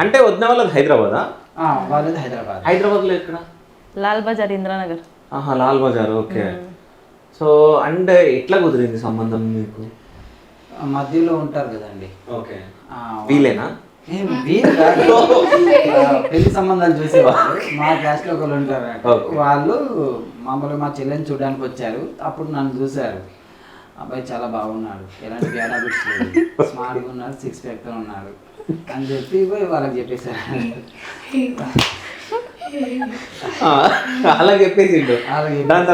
అంటే వదిన వాళ్ళది హైదరాబాదా? వాళ్ళది హైదరాబాద్. హైదరాబాద్లో ఎక్కడ? లాల్ బజార్, ఇంద్రానగర్. ఆహా, లాల్ బజార్. ఓకే. సో అంటే ఎట్లా కుదిరింది సంబంధం మీకు? మధ్యలో ఉంటారు కదండి. ఓకే. వీలేనా? వీలు కాదు, పెళ్లి సంబంధాలు చూసేవాళ్ళు. మా క్లాస్ లో ఒకళ్ళు ఉంటారు, వాళ్ళు మామూలుగా మా చెల్లెని చూడడానికి వచ్చారు. అప్పుడు నన్ను చూశారు, అబ్బాయి చాలా బాగున్నాడు, ఎలాంటి బ్యాడ్ హ్యాబిట్స్ లేదు, స్మార్ట్గా ఉన్నాడు, 6 ప్యాక్ తో ఉన్నాడు అని చెప్పి వాళ్ళకి చెప్పేశారు. అలా చెప్పేసిండు. దాని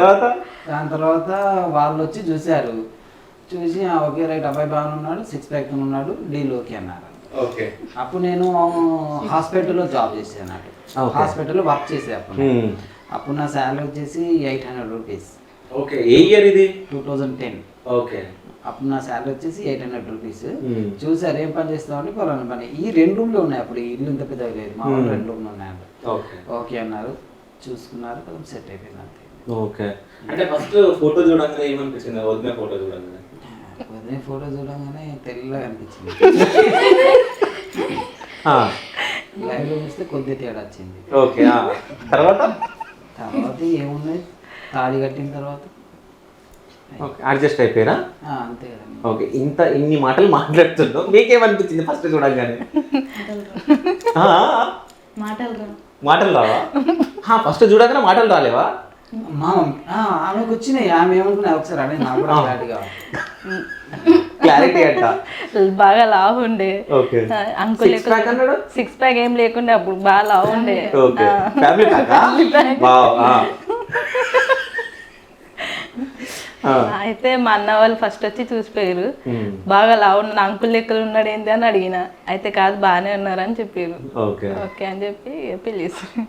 తర్వాత వాళ్ళు వచ్చి చూశారు, చూసి ఓకే రైట్, అబ్బాయి బాగానే ఉన్నాడు, 6 ప్యాక్ తో ఉన్నాడు, డీల్ ఓకే అన్నారు. అప్పుడు నేను హాస్పిటల్లో జాబ్ చేశాను, హాస్పిటల్లో వర్క్ చేసే. అప్పుడు నా శాలరీ వచ్చేసి 800 రూపీస్. ఓకే. ఏ ఇయర్ ఇది? 2010. ఓకే. అప్పుడు నా శాలరీ వచ్చేసి 800 రూపీస్. చూసారు ఏం పని చేస్తామంటే పొలం పని. ఈ 2 రూమ్లు ఉన్నాయి, అప్పుడు ఇల్లు ఇంత పెద్దగా లేదు, మా 2 రూమ్లు ఉన్నాయంట. ఓకే అన్నారు, చూసుకున్నారు, కొంచెం సెట్ అయిపోయింది అంతే. ఓకే. అంటే ఫస్ట్ ఫోటో చూడగానే ఏమనిపించింది? వదిన ఫోటో చూడగానే? వదిన ఫోటో చూడగానే తెల్లగా అనిపించింది. లైవ్ లో చూస్తే కొద్ది తేడా వచ్చింది. ఓకే. తర్వాత ఏమున్నాయి, తాళి కట్టిన తర్వాత అడ్జస్ట్ అయిపోయారా? అంతే కదండి. ఓకే. ఇన్ని మాటలు మాట్లాడుతున్నావు, మీకేమనిపించింది ఫస్ట్ చూడగానే? మాటలు రావా? ఫస్ట్ చూడగానే మాటలు రాలేవా? ఆమెకు వచ్చినాయి. ఆమె ఏమనుకున్నా ఒకసారి అడే, నాకు కూడా క్లారిటీ అంట. బాగా లావు ఉండే అంకుల్, 6 ప్యాక్ ఏం లేకుండే, అప్పుడు బాగా లావు ఉండే. అయితే మా అన్న వాళ్ళు ఫస్ట్ వచ్చి చూసిపోయారు, బాగా లావు ఉన్నాడు, అంకుల్ లెక్కలు ఉన్నాడు ఏంటి అని అడిగిన. అయితే కాదు, బాగానే ఉన్నారని చెప్పారు. ఓకే అని చెప్పి పెళ్లి చేస్తారు.